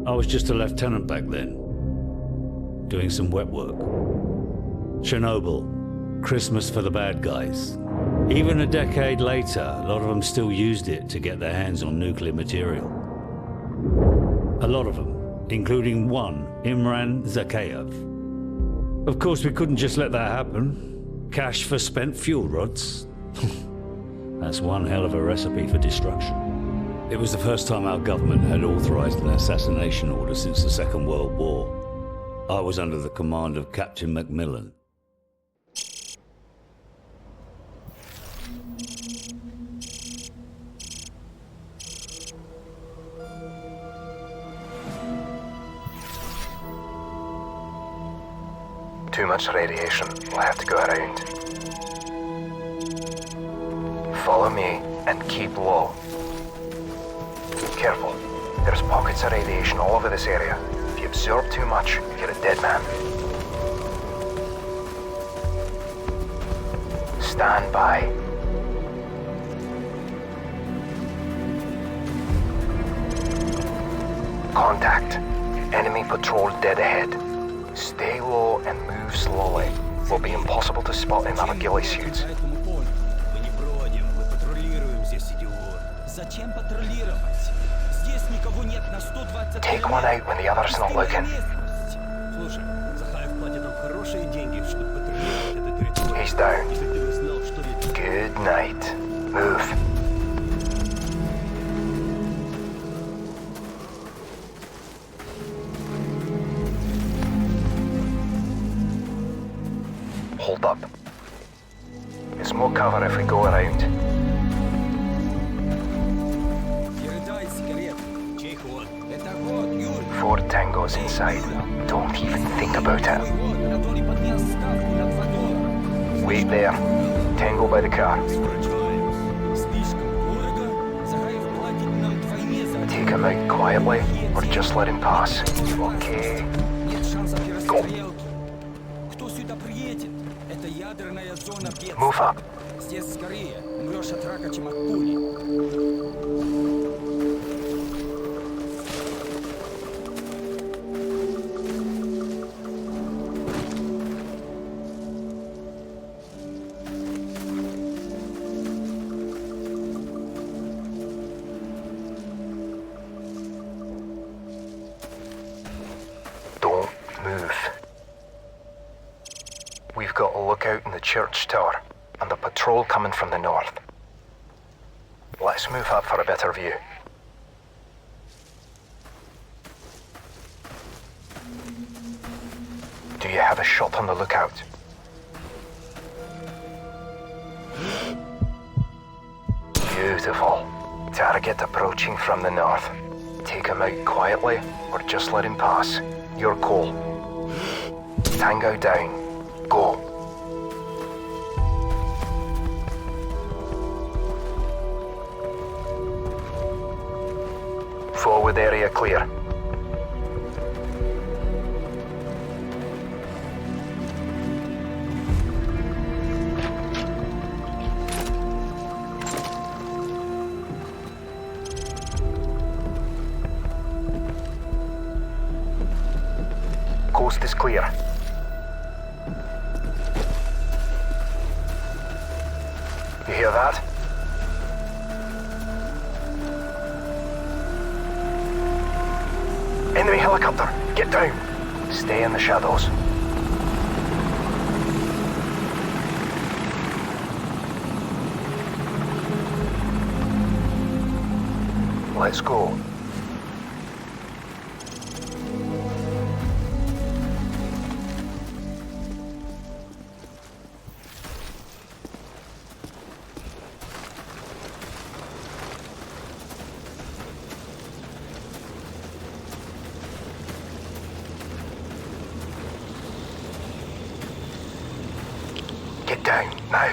I was just a lieutenant back then, doing some wet work. Chernobyl, Christmas for the bad guys. Even a decade later, a lot of them still used it to get their hands on nuclear material. A lot of them, including one, Imran Zakhaev. Of course, we couldn't just let that happen. Cash for spent fuel rods. That's one hell of a recipe for destruction. It was the first time our government had authorized an assassination order since the Second World War. I was under the command of Captain Macmillan. Too much radiation. We'll have to go around. Follow me and keep low. Careful. There's pockets of radiation all over this area. If you absorb too much, you're a dead man. Stand by. Contact. Enemy patrol dead ahead. Stay low and move slowly. Will be impossible to spot in our ghillie suits. Take one out when the other's not looking. He's down. Good night. Move. Hold up. There's more cover if we go around. 4 tangos inside. Don't even think about it. Wait there. Tango by the car. Take him out quietly, or just let him pass. Okay. Go. Move up. Don't move. We've got a lookout in the church tower, and a patrol coming from the north. Let's move up for a better view. Do you have a shot on the lookout? Beautiful. Target approaching from the north. Take him out quietly, or just let him pass. Your call. Tango down. Go. Forward area clear. Coast is clear. You hear that? Enemy helicopter! Get down! Stay in the shadows. Let's go. Get down, now.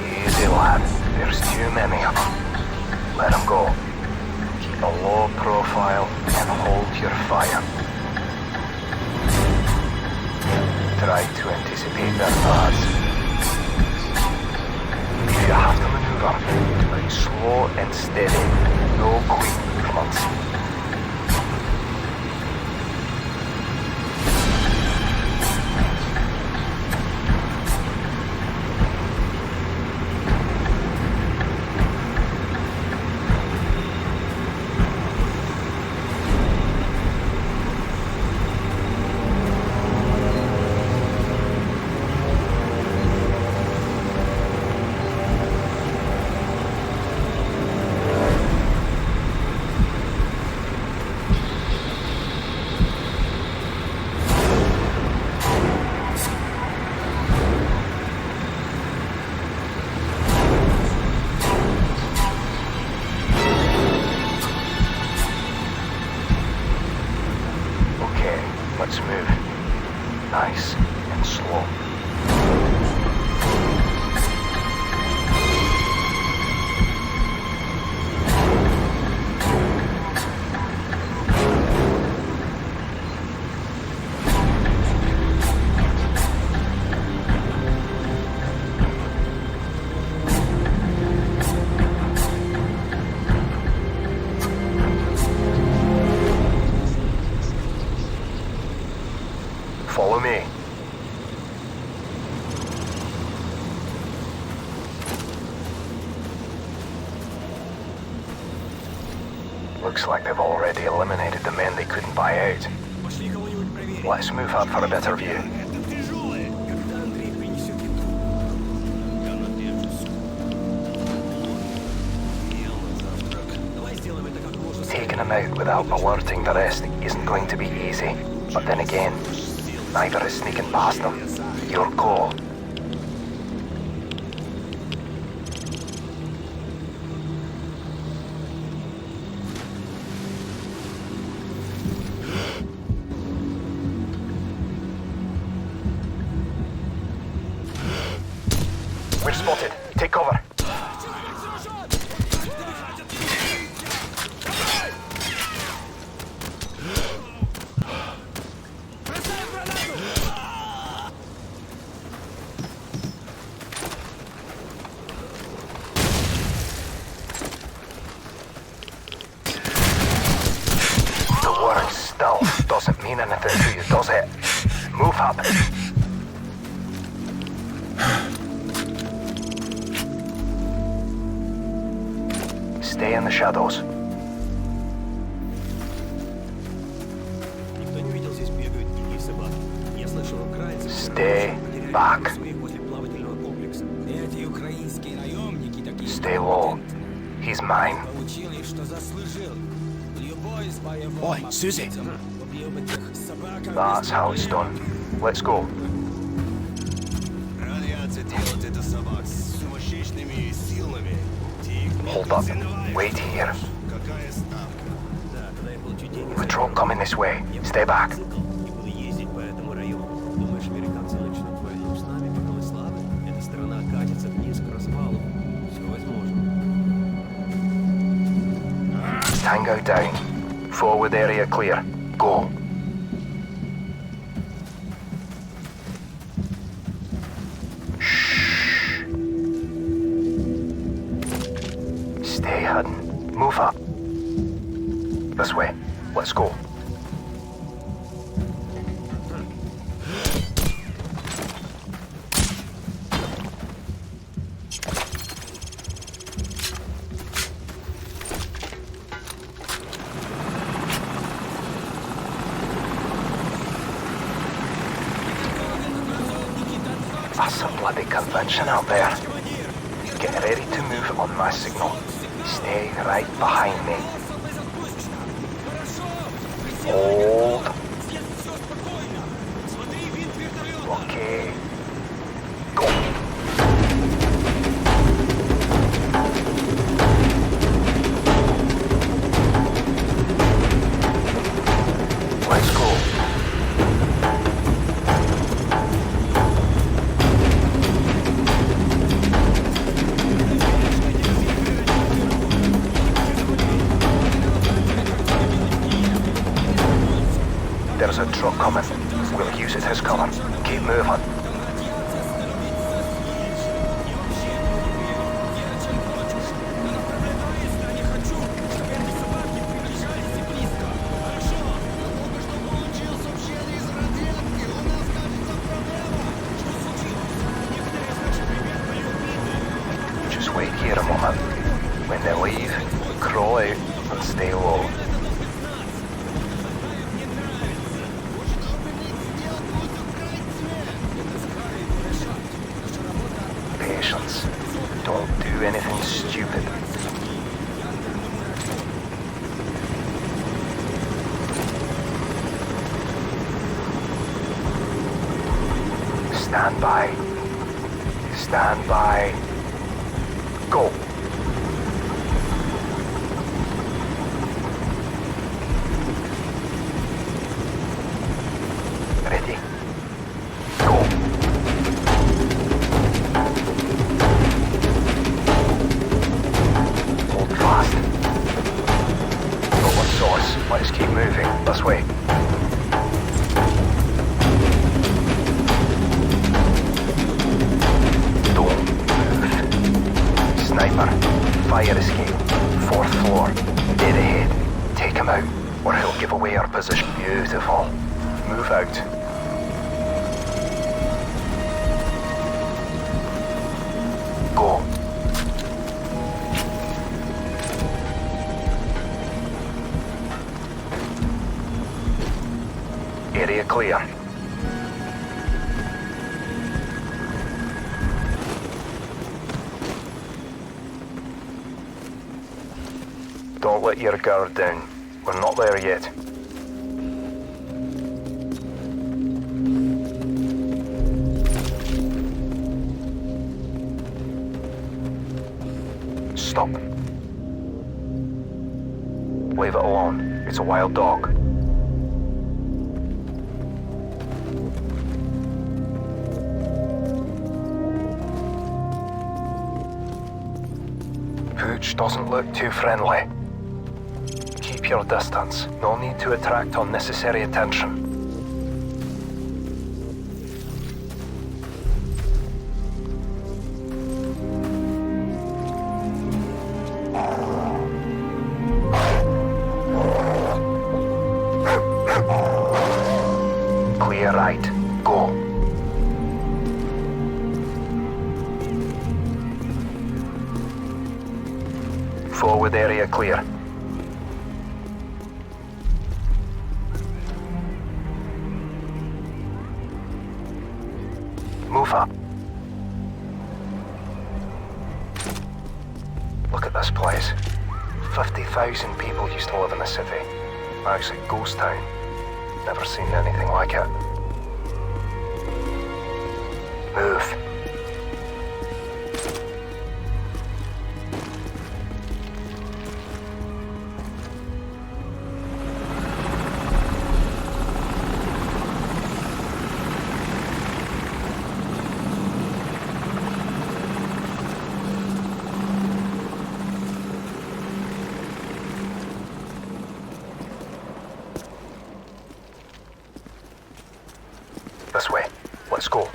Easy, lad. There's too many of them. Let them go. Keep a low profile and hold your fire. Try to anticipate their paths. If you have to maneuver, do it slow and steady. No quick movements. Let's move. Nice and slow. Follow me. Looks like they've already eliminated the men they couldn't buy out. Let's move up for a better view. Taking them out without alerting the rest isn't going to be easy, but then again, neither is sneaking past them. Your call. We're spotted. Take cover. Doesn't mean anything to you, does it? Move up. Stay in the shadows. Stay back. Stay low. He's mine. Oi, Susie! That's how it's done. Let's go. Hold up. Wait here. Patrol coming this way. Stay back. Tango down. Forward area clear. Go. Shh. Stay hidden. Move up. This way. Let's go. That's a bloody convention out there. Get ready to move on my signal. Stay right behind me. Hold. Okay. Go. Let's go. There's a truck coming. We'll use it as cover. Keep moving. Just wait here a moment. When they leave, crawl out and stay low. Patience. Don't do anything stupid. Stand by. Stand by. Go. Ready? Go. Hold fast. Got one source. Let's keep moving. This way. Don't move. Sniper. Fire escape. 4th floor. Dead ahead. Take him out, or he'll give away our position. Beautiful. Move out. Go. Area clear. Don't let your guard down. We're not there yet. Stop. Leave it alone. It's a wild dog. Pooch doesn't look too friendly. Keep your distance. No need to attract unnecessary attention. Clear right. Go. Forward area clear. Move up. Look at this place. 50,000 people used to live in the city. Actually, ghost town. Never seen anything like it. Move. This way. Let's go.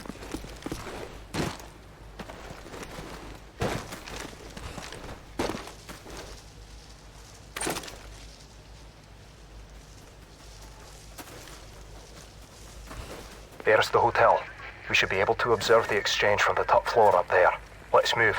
There's the hotel. We should be able to observe the exchange from the top floor up there. Let's move.